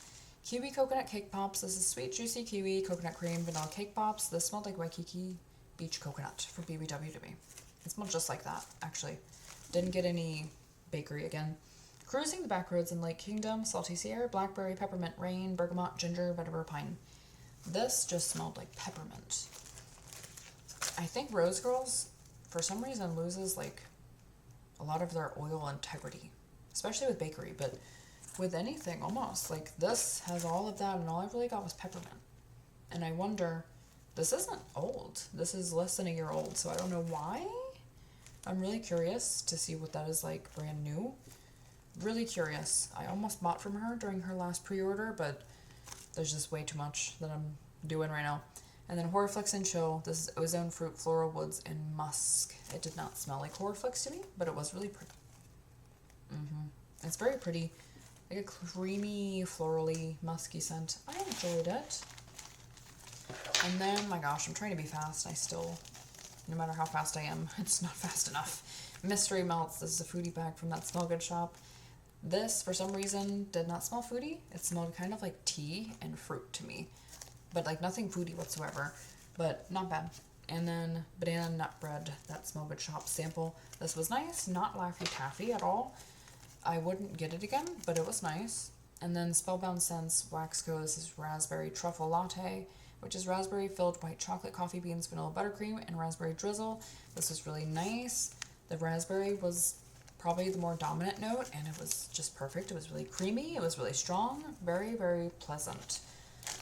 S1: Kiwi Coconut Cake Pops. This is sweet, juicy kiwi, coconut cream, vanilla cake pops. This smelled like Waikiki Beach Coconut from BBW to me. It smelled just like that, actually. Didn't get any bakery again. Cruising the Backroads in Lake Kingdom, Salty Sierra, Blackberry, Peppermint, Rain, Bergamot, Ginger, Vetiver, Pine. This just smelled like peppermint. I think Rose Girls, for some reason, loses like a lot of their oil integrity, especially with bakery, but with anything almost. Like this has all of that, and all I've really got was peppermint. And I wonder, this isn't old. This is less than a year old, so I don't know why. I'm really curious to see what that is like brand new. Really curious. I almost bought from her during her last pre-order, but there's just way too much that I'm doing right now. And then Horriflix and Chill. This is Ozone Fruit, Floral Woods, and Musk. It did not smell like Horriflix to me, but it was really pretty. It's very pretty. Like a creamy, florally, musky scent. I enjoyed it. And then, my gosh, I'm trying to be fast. I still, no matter how fast I am, it's not fast enough. Mystery Melts. This is a foodie bag from that Smell Good shop. This, for some reason, did not smell foodie. It smelled kind of like tea and fruit to me. But like nothing foodie whatsoever. But not bad. And then Banana Nut Bread, that Smell Good shop sample. This was nice. Not Laffy Taffy at all. I wouldn't get it again, but it was nice. And then Spellbound Scents, Wax Co. This is Raspberry Truffle Latte, which is raspberry filled white chocolate, coffee beans, vanilla buttercream, and raspberry drizzle. This was really nice. The raspberry was probably the more dominant note, and it was just perfect. It was really creamy. It was really strong. Very, very pleasant.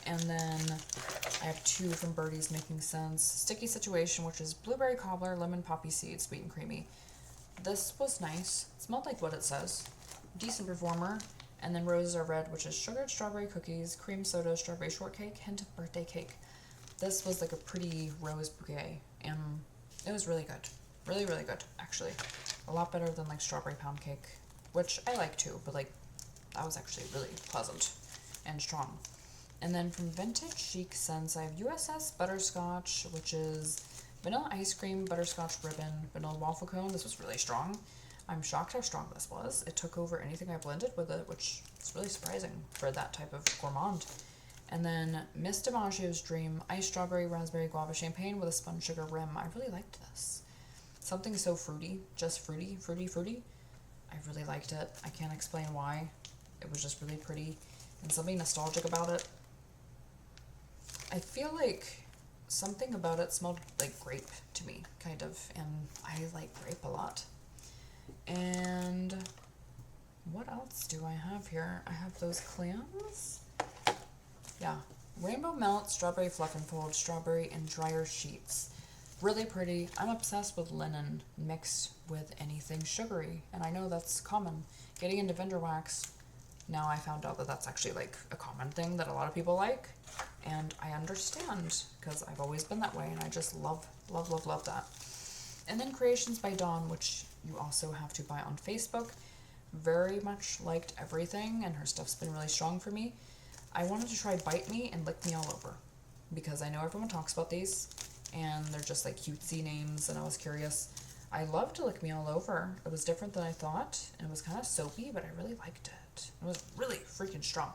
S1: And then I have two from Birdies Making Sense. Sticky Situation, which is blueberry cobbler, lemon poppy seed, sweet and creamy. This was nice. It smelled like what it says. Decent performer. And then Roses Are Red, which is sugared strawberry cookies, cream soda, strawberry shortcake, hint of birthday cake. This was like a pretty rose bouquet, and it was really good. Really, really good, actually. A lot better than like strawberry pound cake, which I like too, but like that was actually really pleasant and strong. And then from Vintage Chic Scents, I have USS Butterscotch, which is vanilla ice cream, butterscotch ribbon, vanilla waffle cone. This was really strong. I'm shocked how strong this was. It took over anything I blended with it, which is really surprising for that type of gourmand. And then Miss DiMaggio's Dream Iced Strawberry Raspberry Guava Champagne with a spun sugar rim. I really liked this. Something so fruity, just fruity. I really liked it. I can't explain why. It was just really pretty and something nostalgic about it. I feel like something about it smelled like grape to me, kind of, and I like grape a lot. And what else do I have here? I have those clams. Yeah, Rainbow Melt, Strawberry Fluff and Fold, Strawberry and Dryer Sheets. Really pretty. I'm obsessed with linen mixed with anything sugary, and I know that's common. Getting into vendor wax, now I found out that that's actually like a common thing that a lot of people like, and I understand because I've always been that way, and I just love that. And then Creations by Dawn, which you also have to buy on Facebook. Very much liked everything, and her stuff's been really strong for me. I wanted to try Bite Me and Lick Me All Over because I know everyone talks about these and they're just like cutesy names, and I was curious. I loved Lick Me All Over. It was different than I thought, and it was kind of soapy, but I really liked it. It was really freaking strong.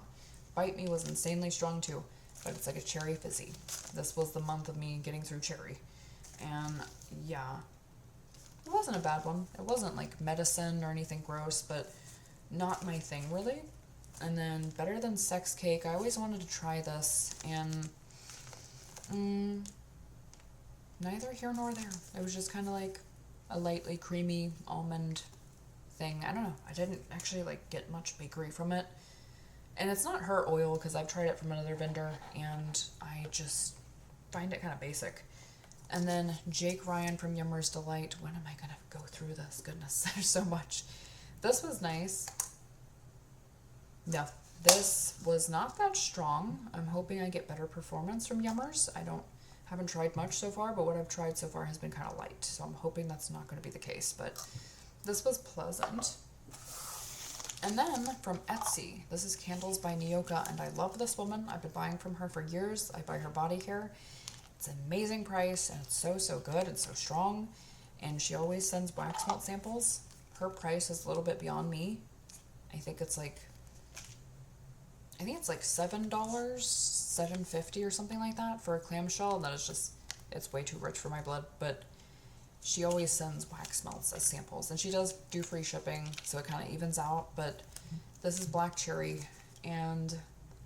S1: Bite Me was insanely strong too, but it's like a cherry fizzy. This was the month of me getting through cherry, and yeah, it wasn't a bad one. It wasn't like medicine or anything gross, but not my thing really. And then Better Than Sex Cake. I always wanted to try this, and neither here nor there. It was just kind of like a lightly creamy almond thing. I don't know. I didn't actually like get much bakery from it. And it's not her oil because I've tried it from another vendor and I just find it kind of basic. And then Jake Ryan from Yummer's Delight. When am I going to go through this? Goodness, there's so much. This was nice. Yeah, this was not that strong. I'm hoping I get better performance from Yummers. Haven't tried much so far, but what I've tried so far has been kind of light. So I'm hoping that's not going to be the case, but this was pleasant. And then from Etsy, this is Candles by Nioaka, and I love this woman. I've been buying from her for years. I buy her body care. It's an amazing price, and it's so good and so strong. And she always sends wax melt samples. Her price is a little bit beyond me. I think it's like $7, $7.50 or something like that for a clamshell, and that is just, it's way too rich for my blood, but she always sends wax melts as samples, and she does do free shipping, so it kind of evens out. But this is black cherry, and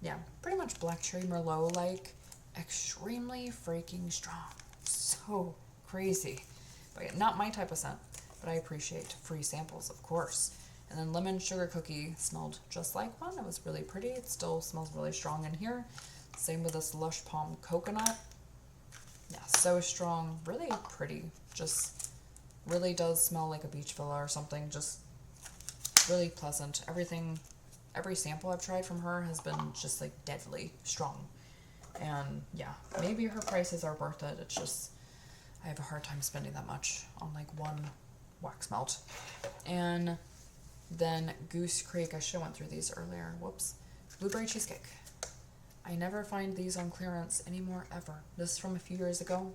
S1: yeah, pretty much black cherry Merlot, like extremely freaking strong, so crazy, but not my type of scent, but I appreciate free samples, of course. And then Lemon Sugar Cookie smelled just like one. It was really pretty. It still smells really strong in here. Same with this Lush Palm Coconut. Yeah, so strong, really pretty. Just really does smell like a beach villa or something. Just really pleasant. Every sample I've tried from her has been just like deadly strong. And yeah, maybe her prices are worth it. It's just, I have a hard time spending that much on like one wax melt. And then Goose Creek, I should have went through these earlier. Whoops. Blueberry Cheesecake. I never find these on clearance anymore, ever. This is from a few years ago,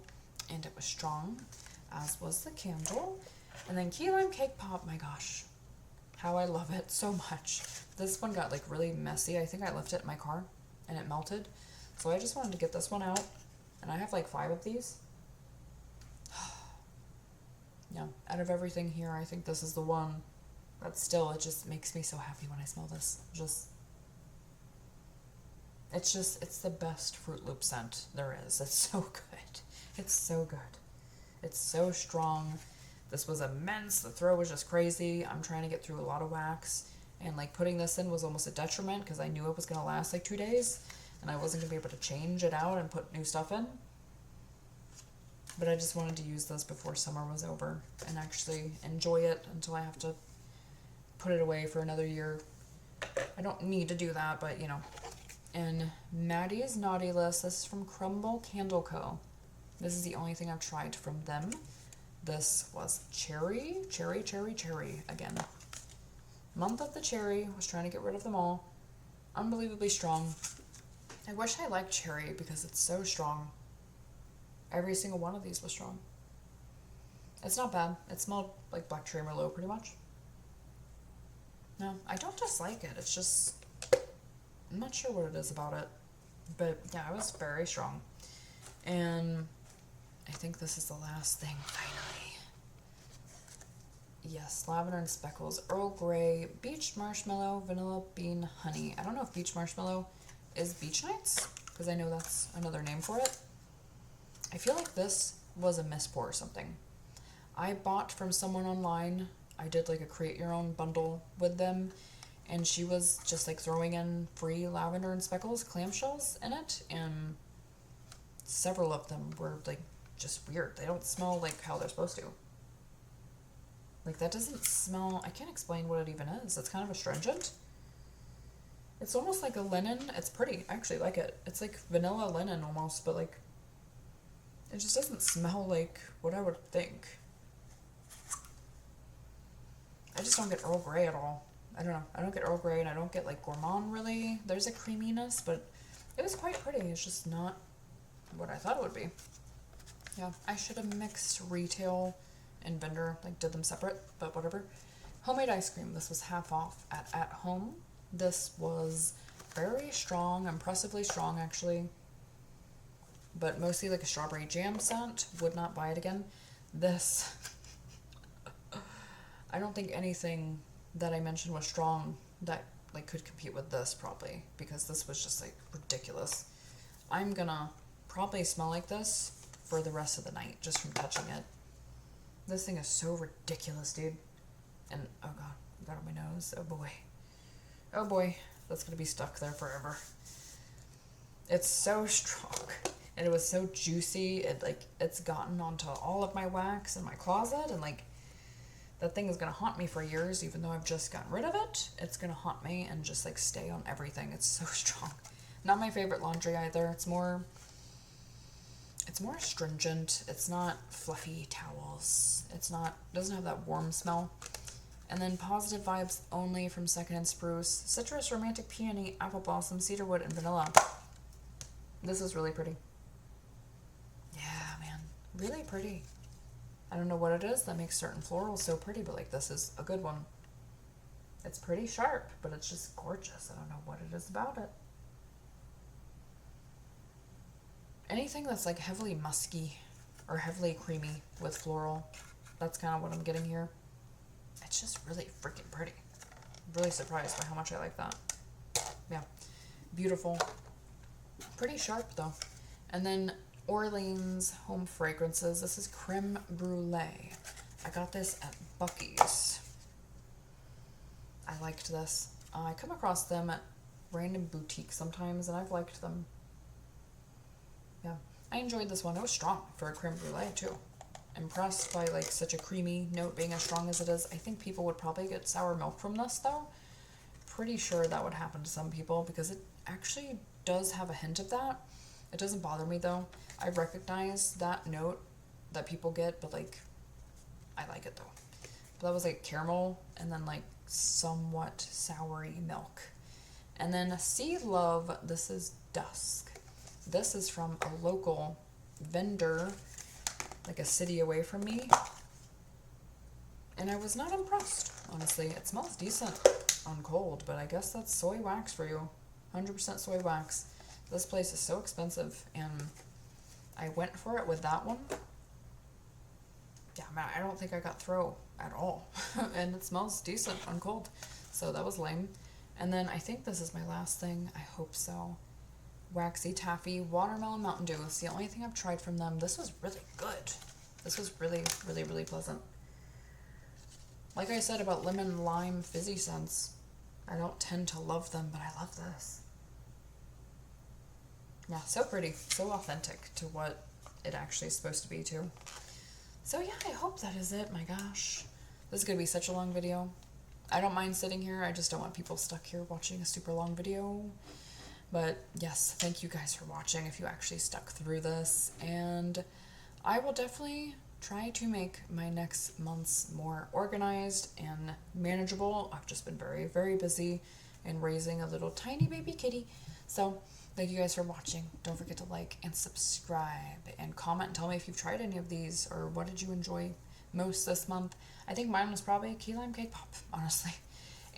S1: and it was strong, as was the candle. And then Key Lime Cake Pop, my gosh. How I love it so much. This one got like really messy. I think I left it in my car, and it melted. So I just wanted to get this one out, and I have like 5 of these. Yeah, out of everything here, I think this is the one. But still, it just makes me so happy when I smell this. It's the best Fruit Loop scent there is. It's so good. It's so good. It's so strong. This was immense. The throw was just crazy. I'm trying to get through a lot of wax. And like putting this in was almost a detriment because I knew it was going to last like 2 days. And I wasn't going to be able to change it out and put new stuff in. But I just wanted to use this before summer was over and actually enjoy it until I have to put it away for another year. I don't need to do that, but you know. And Maddie's Naughty List. This is from Crumble Candle Co. This is the only thing I've tried from them. This was cherry again. Month of the cherry. Was trying to get rid of them all. Unbelievably strong. I wish I liked cherry because it's so strong. Every single one of these was strong. It's not bad. It smelled like black cherry Merlot pretty much. No, I don't dislike it. It's just, I'm not sure what it is about it. But yeah, it was very strong. And I think this is the last thing, finally. Yes, Lavender and Speckles, Earl Grey, Beach Marshmallow, Vanilla Bean Honey. I don't know if Beach Marshmallow is Beach Nights, because I know that's another name for it. I feel like this was a mispour or something. I bought from someone online. I did like a create your own bundle with them, and she was just like throwing in free Lavender and Speckles clamshells in it, and several of them were like just weird. They don't smell like how they're supposed to. Like, that doesn't smell, I can't explain what it even is. It's kind of astringent. It's almost like a linen. It's pretty. I actually like it. It's like vanilla linen almost, but like, it just doesn't smell like what I would think. I just don't get Earl Grey at all. I don't know. I don't get Earl Grey, and I don't get like gourmand really. There's a creaminess, but it was quite pretty. It's just not what I thought it would be. Yeah, I should have mixed retail and vendor, like did them separate, but whatever. Homemade ice cream. This was half off at home. This was very strong, impressively strong actually, but mostly like a strawberry jam scent. Would not buy it again. This, I don't think anything that I mentioned was strong that like could compete with this probably, because this was just like ridiculous. I'm gonna probably smell like this for the rest of the night just from touching it. This thing is so ridiculous, dude. And, oh god, I got on my nose. Oh boy. Oh boy. That's gonna be stuck there forever. It's so strong. And it was so juicy. It's gotten onto all of my wax in my closet. And, like, that thing is gonna haunt me for years, even though I've just gotten rid of it. It's gonna haunt me and just, like, stay on everything. It's so strong. Not my favorite laundry either. It's more astringent. It's not fluffy towels. Doesn't have that warm smell. And then Positive Vibes Only from Second and Spruce. Citrus, Romantic Peony, Apple Blossom, Cedarwood, and Vanilla. This is really pretty. Yeah, man. Really pretty. I don't know what it is that makes certain florals so pretty, but like this is a good one. It's pretty sharp, but it's just gorgeous. I don't know what it is about it. Anything that's like heavily musky or heavily creamy with floral, that's kind of what I'm getting here. It's just really freaking pretty. I'm really surprised by how much I like that. Yeah, beautiful. Pretty sharp though. And then Orleans Home Fragrances. This is Creme Brulee. I got this at Buc-ee's. I liked this. I come across them at random boutiques sometimes, and I've liked them. Yeah, I enjoyed this one. It was strong for a creme brulee too. Impressed by like such a creamy note being as strong as it is. I think people would probably get sour milk from this though. Pretty sure that would happen to some people because it actually does have a hint of that. It doesn't bother me though. I recognize that note that people get, but like I like it though. But that was like caramel and then like somewhat soury milk. And then Sea Love, this is Dusk. This is from a local vendor, like a city away from me. And I was not impressed, honestly. It smells decent on cold, but I guess that's soy wax for you. 100% soy wax. This place is so expensive, and I went for it with that one. Yeah, man, I don't think I got throw at all. And it smells decent on cold. So that was lame. And then I think this is my last thing. I hope so. Waxy Taffy Watermelon Mountain Dew. It's the only thing I've tried from them. This was really good. This was really, really, really pleasant. Like I said about lemon lime fizzy scents, I don't tend to love them, but I love this. Yeah, so pretty. So authentic to what it actually is supposed to be too. So yeah, I hope that is it. My gosh. This is going to be such a long video. I don't mind sitting here. I just don't want people stuck here watching a super long video. But yes, thank you guys for watching if you actually stuck through this. And I will definitely try to make my next months more organized and manageable. I've just been very, very busy and raising a little tiny baby kitty. So thank you guys for watching. Don't forget to like and subscribe and comment and tell me if you've tried any of these or what did you enjoy most this month. I think mine was probably a key lime cake pop, honestly.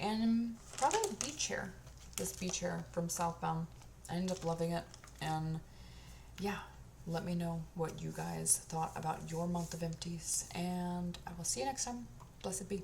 S1: And probably beach hair. This beach hair from Southbound. I ended up loving it, and yeah, let me know what you guys thought about your month of empties, and I will see you next time. Blessed be.